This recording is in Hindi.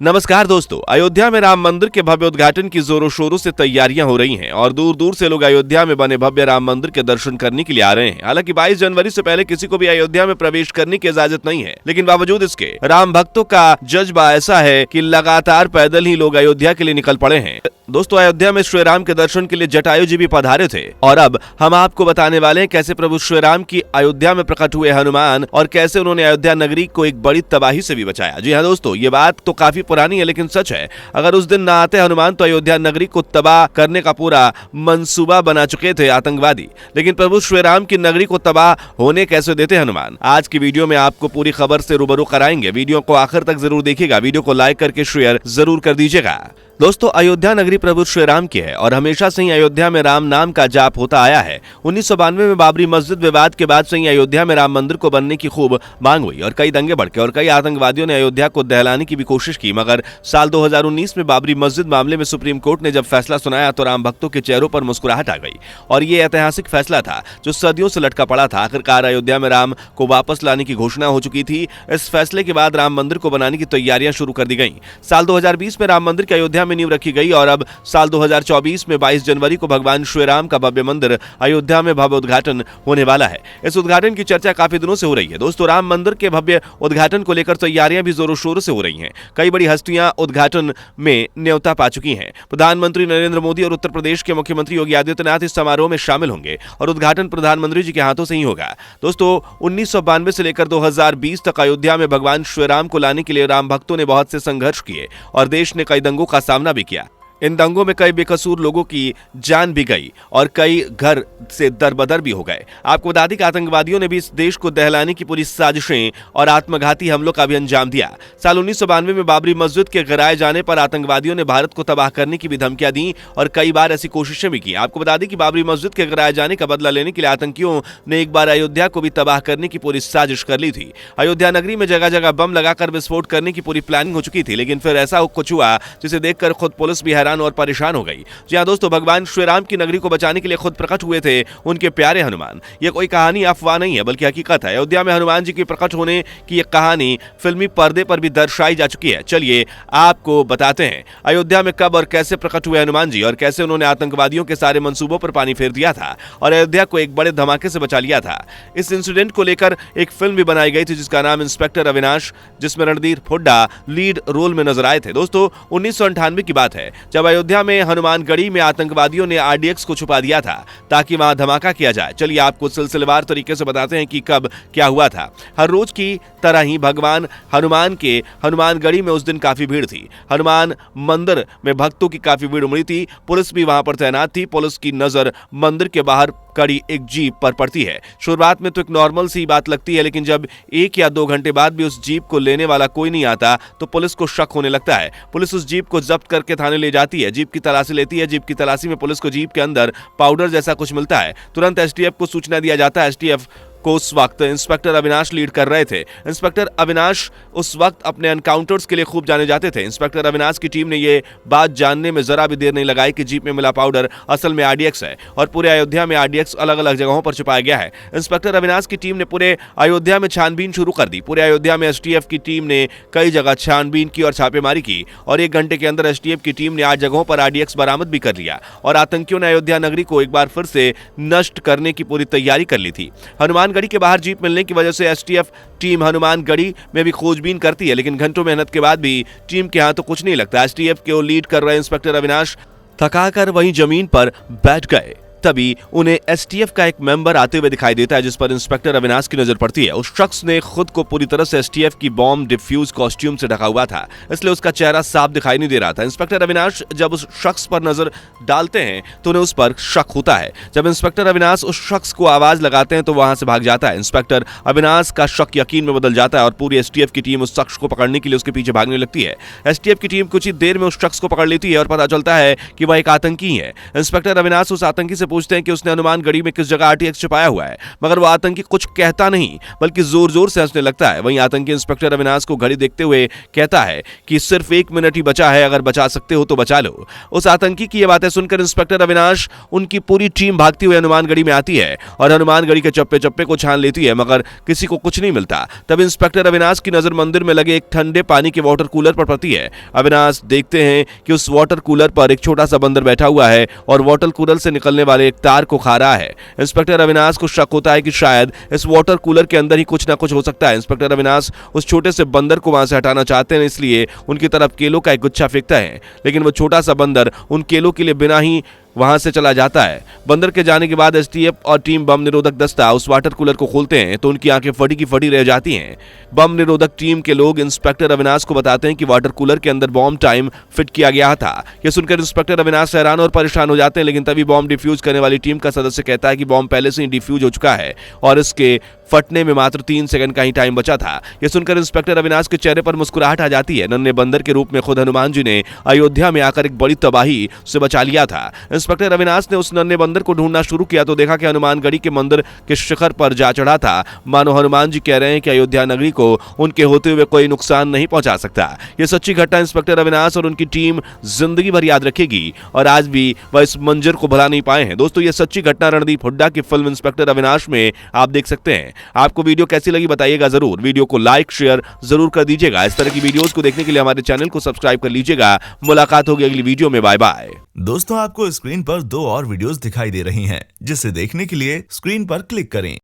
नमस्कार दोस्तों, अयोध्या में राम मंदिर के भव्य उद्घाटन की जोरों शोरों से तैयारियां हो रही हैं और दूर दूर से लोग अयोध्या में बने भव्य राम मंदिर के दर्शन करने के लिए आ रहे हैं। हालांकि 22 जनवरी से पहले किसी को भी अयोध्या में प्रवेश करने की इजाजत नहीं है, लेकिन बावजूद इसके राम भक्तों का जज्बा ऐसा है कि लगातार पैदल ही लोग अयोध्या के लिए निकल पड़े हैं। दोस्तों, अयोध्या में श्री राम के दर्शन के लिए जटायु जी भी पधारे थे और अब हम आपको बताने वाले हैं कैसे प्रभु श्री राम की अयोध्या में प्रकट हुए हनुमान और कैसे उन्होंने अयोध्या नगरी को एक बड़ी तबाही से भी बचाया। जी हाँ दोस्तों, ये बात तो काफी पुरानी है लेकिन सच है। अगर उस दिन ना आते हनुमान तो अयोध्या नगरी को तबाह करने का पूरा मंसूबा बना चुके थे आतंकवादी। लेकिन प्रभु श्री राम की नगरी को तबाह होने कैसे देते हनुमान, आज की वीडियो में आपको पूरी खबर से रूबरू कराएंगे। वीडियो को आखिर तक जरूर देखिएगा, वीडियो को लाइक करके शेयर जरूर कर दीजिएगा। दोस्तों, अयोध्या नगरी प्रभु श्री राम की है और हमेशा से ही अयोध्या में राम नाम का जाप होता आया है। 1992 में बाबरी मस्जिद विवाद के बाद से ही अयोध्या में राम मंदिर को बनने की खूब मांग हुई और कई दंगे भड़के और कई आतंकवादियों ने अयोध्या को दहलाने की भी कोशिश की। मगर साल 2019 में बाबरी मस्जिद मामले में सुप्रीम कोर्ट ने जब फैसला सुनाया तो राम भक्तों के चेहरों पर मुस्कुराहट आ गई और ये ऐतिहासिक फैसला था जो सदियों से लटका पड़ा था। आखिरकार अयोध्या में राम को वापस लाने की घोषणा हो चुकी थी। इस फैसले के बाद राम मंदिर को बनाने की तैयारियां शुरू कर दी गई। साल 2020 में राम मंदिर की अयोध्या में नींव रखी गई और अब साल 2024 में 22 जनवरी को भगवान श्री राम का भव्य मंदिर अयोध्या में भव्य उद्घाटन होने वाला है। इस उद्घाटन की चर्चा काफी दिनों से हो रही है। दोस्तों, राम मंदिर के भव्य उद्घाटन को लेकर तैयारियां भी जोरों शोरों से हो रही हैं। कई बड़ी हस्तियां उद्घाटन में न्योता पा चुकी हैं। प्रधानमंत्री नरेंद्र मोदी और उत्तर प्रदेश के मुख्यमंत्री योगी आदित्यनाथ इस समारोह में शामिल होंगे और उद्घाटन प्रधानमंत्री जी के हाथों से ही होगा। दोस्तों, 1992 से लेकर 2020 तक अयोध्या में भगवान श्री राम को लाने के लिए राम भक्तों ने बहुत से संघर्ष किए और देश ने कई दंगों का सामना भी किया। इन दंगों में कई बेकसूर लोगों की जान भी गई और कई घर से दरबदर भी हो गए। आपको बता दें कि आतंकवादियों ने भी इस देश को दहलाने की पूरी साजिशें और आत्मघाती हमलों का भी अंजाम दिया। साल 1992 में बाबरी मस्जिद के गिराए जाने पर आतंकवादियों ने भारत को तबाह करने की भी धमकियां दी और कई बार ऐसी कोशिशें भी की। आपको बता दें कि बाबरी मस्जिद के गिराए जाने का बदला लेने के लिए आतंकियों ने एक बार अयोध्या को भी तबाह करने की पूरी साजिश कर ली थी। अयोध्या नगरी में जगह जगह बम लगाकर विस्फोट करने की पूरी प्लानिंग हो चुकी थी, लेकिन फिर ऐसा कुछ हुआ जिसे देखकर खुद पुलिस भी हैरान और परेशान हो गई। जी हां दोस्तों, भगवान श्री राम की नगरी को बचाने के लिए खुद प्रकट हुए थे उनके प्यारे हनुमान। यह कोई कहानी अफवाह नहीं है बल्कि हकीकत है। अयोध्या में हनुमान जी के प्रकट होने की एक कहानी फिल्मी पर्दे पर भी दर्शाई जा चुकी है। चलिए आपको बताते हैं अयोध्या में कब और कैसे प्रकट हुए हनुमान जी और कैसे उन्होंने आतंकवादियों के सारे मंसूबों पर पानी फेर दिया था और अयोध्या को एक बड़े धमाके से बचा लिया था। इस इंसिडेंट को लेकर एक फिल्म भी बनाई गई थी जिसका नाम इंस्पेक्टर अविनाश, जिसमें रणधीर हुड्डा लीड रोल में नजर आए थे। दोस्तों, 1998 की बात है जब अयोध्या में हनुमानगढ़ी में आतंकवादियों ने आरडीएक्स को छुपा दिया था ताकि वहां धमाका किया जाए। चलिए आपको सिलसिलेवार तरीके से बताते हैं कि कब क्या हुआ था। हर रोज की तरह ही भगवान हनुमान के हनुमानगढ़ी में उस दिन काफी भीड़ थी। हनुमान मंदिर में भक्तों की काफी भीड़ उमड़ी थी। पुलिस भी वहां पर तैनात थी। पुलिस की नजर मंदिर के बाहर खड़ी एक जीप पर पड़ती है। शुरुआत में तो एक नॉर्मल सी बात लगती है, लेकिन जब 1 या 2 घंटे बाद भी उस जीप को लेने वाला कोई नहीं आता तो पुलिस को शक होने लगता है। पुलिस उस जीप को जब्त करके थाने ले जाती है, जीप की तलाशी लेती है। जीप की तलाशी में पुलिस को जीप के अंदर पाउडर जैसा कुछ मिलता है। तुरंत एसटीएफ को सूचना दिया जाता है। एसटीएफ को उस वक्त इंस्पेक्टर अविनाश लीड कर रहे थे। इंस्पेक्टर अविनाश उस वक्त अपने एनकाउंटर्स के लिए खूब जाने जाते थे। इंस्पेक्टर अविनाश की टीम ने ये बात जानने में जरा भी देर नहीं लगाई कि जीप में मिला पाउडर असल में आरडीएक्स है और पूरे अयोध्या में आरडीएक्स अलग अलग जगहों पर छुपाया गया है। इंस्पेक्टर अविनाश की टीम ने पूरे अयोध्या में छानबीन शुरू कर दी। पूरे अयोध्या में एसटीएफ की टीम ने कई जगह छानबीन की और छापेमारी की और 1 घंटे के अंदर एसटीएफ की टीम ने 8 जगहों पर आरडीएक्स बरामद भी कर लिया और आतंकियों ने अयोध्या नगरी को एक बार फिर से नष्ट करने की पूरी तैयारी कर ली थी। हनुमानगढ़ी के बाहर जीप मिलने की वजह से एसटीएफ टीम हनुमानगढ़ी में भी खोजबीन करती है, लेकिन घंटों मेहनत के बाद भी टीम के हाथ तो कुछ नहीं लगता। एसटीएफ को लीड कर रहे इंस्पेक्टर अविनाश थकाकर वहीं जमीन पर बैठ गए। तभी उन्हें एसटीएफ का एक मेंबर आते हुए दिखाई देता है जिस पर इंस्पेक्टर अविनाश की नजर पड़ती है। उस शख्स ने खुद को पूरी तरह से एसटीएफ की बॉम्ब डिफ्यूज कॉस्ट्यूम से ढका हुआ था, इसलिए उसका चेहरा साफ दिखाई नहीं दे रहा था। इंस्पेक्टर अविनाश जब उस शख्स पर नजर डालते हैं तो उन्हें उस पर शक होता है। जब इंस्पेक्टर अविनाश उस शख्स को आवाज लगाते हैं तो वहां से भाग जाता है। इंस्पेक्टर अविनाश का शक यकीन में बदल जाता है और पूरी एसटीएफ की टीम उस शख्स को पकड़ने के लिए उसके पीछे भागने लगती है। एसटीएफ की टीम कुछ ही देर में उस शख्स को पकड़ लेती है और पता चलता है कि वह एक आतंकी है। इंस्पेक्टर अविनाश उस आतंकी से पूछते हैं कि उसने हनुमानगढ़ी में किस जगह आरटीएक्स छिपाया हुआ है, मगर वो आतंकी कुछ कहता नहीं बल्कि जोर जोर से हंसने लगता है। वहीं आतंकी इंस्पेक्टर अविनाश को घड़ी देखते हुए कहता है कि सिर्फ 1 मिनट ही बचा है, अगर बचा सकते हो तो बचा लो। उस आतंकी की ये बातें सुनकर इंस्पेक्टर अविनाश, उनकी पूरी टीम भागती हुई हनुमानगढ़ी में आती है और हनुमानगढ़ी के चप्पे चप्पे को छान लेती है, मगर किसी को कुछ नहीं मिलता। तब इंस्पेक्टर अविनाश की नजर मंदिर में लगे एक ठंडे पानी के वाटर कूलर पर पड़ती है। अविनाश देखते हैं कि उस वाटर कूलर पर एक छोटा सा बंदर बैठा हुआ है और वाटर कूलर से निकलने वाले एक तार को खा रहा है। इंस्पेक्टर अविनाश को शक होता है कि शायद इस वाटर कूलर के अंदर ही कुछ ना कुछ हो सकता है। इंस्पेक्टर अविनाश उस छोटे से बंदर को वहां से हटाना चाहते हैं, इसलिए उनकी तरफ केलों का एक गुच्छा फेंकता है, लेकिन वो छोटा सा बंदर उन केलों के लिए बिना ही वहां से चला जाता है। बंदर के जाने के बाद एसटीएफ और टीम बम निरोधक दस्ता उस वाटर कूलर को खोलते हैं तो उनकी आंखें फटी की फटी रह जाती हैं। बम निरोधक टीम के लोग इंस्पेक्टर अविनाश को बताते हैं कि वाटर कूलर के अंदर बॉम्ब टाइम फिट किया गया था। यह सुनकर इंस्पेक्टर अविनाश हैरान और परेशान हो जाते हैं, लेकिन तभी बॉम्ब डिफ्यूज करने वाली टीम का सदस्य कहता है कि बॉम्ब पहले से ही डिफ्यूज हो चुका है और इसके फटने में मात्र 3 सेकंड का ही टाइम बचा था। यह सुनकर इंस्पेक्टर अविनाश के चेहरे पर मुस्कुराहट आ जाती है। नन्हे बंदर के रूप में खुद हनुमान जी ने अयोध्या में आकर एक बड़ी तबाही से बचा लिया था। इंस्पेक्टर अविनाश ने उस नन्हे बंदर को ढूंढना शुरू किया तो देखा कि हनुमानगढ़ी के मंदिर के शिखर पर जा चढ़ा था। मानो हनुमान जी कह रहे हैं कि अयोध्या नगरी को उनके होते हुए कोई नुकसान नहीं पहुंचा सकता। यह सच्ची घटना इंस्पेक्टर अविनाश और उनकी टीम जिंदगी भर याद रखेगी और आज भी वह इस मंजर को भुला नहीं पाए हैं। दोस्तों, यह सच्ची घटना रणदीप हुड्डा की फिल्म इंस्पेक्टर अविनाश में आप देख सकते हैं। आपको वीडियो कैसी लगी बताइएगा जरूर। वीडियो को लाइक शेयर जरूर कर दीजिएगा। इस तरह की वीडियोस को देखने के लिए हमारे चैनल को सब्सक्राइब कर लीजिएगा। मुलाकात होगी अगली वीडियो में। Bye bye. दोस्तों, आपको स्क्रीन पर 2 और वीडियोस दिखाई दे रही हैं, जिसे देखने के लिए स्क्रीन पर क्लिक करें।